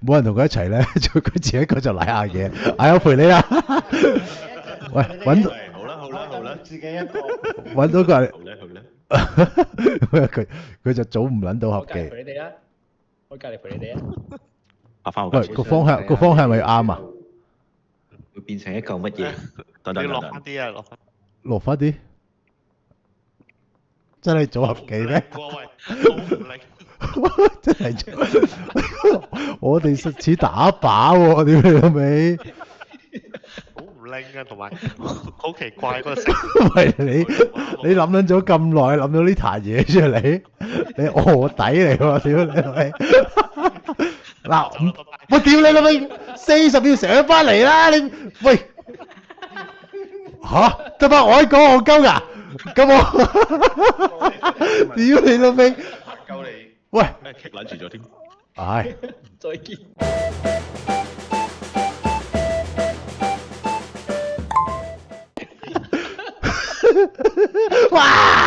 冇人同佢一齊咧，就佢自己一個就嚟下嘢，我陪你啦。喂，好啦，自己一個。揾到個人，好咧，佢就早唔撚到合我隔離記。陪你哋啊！我隔離陪你哋啊！喂，拍翻我架個方向係咪啱啊？會變成一嚿乜嘢？等，你落翻啲啊，落翻。落翻啲，真係組合技咩？喂，好唔靈。真係，我哋實似打靶喎，屌你老味！好唔靈啊，同埋好奇怪嗰個色。喂，你諗撚咗咁耐，諗到呢壇嘢出嚟，你臥底嚟喎，屌你老味！嗱，我屌你老味，40秒上翻嚟啦，你喂嚇得翻我一個戇鳩㗎，咁我屌你老味！夠你。喂，棘撚住咗添。唉，再見。哇！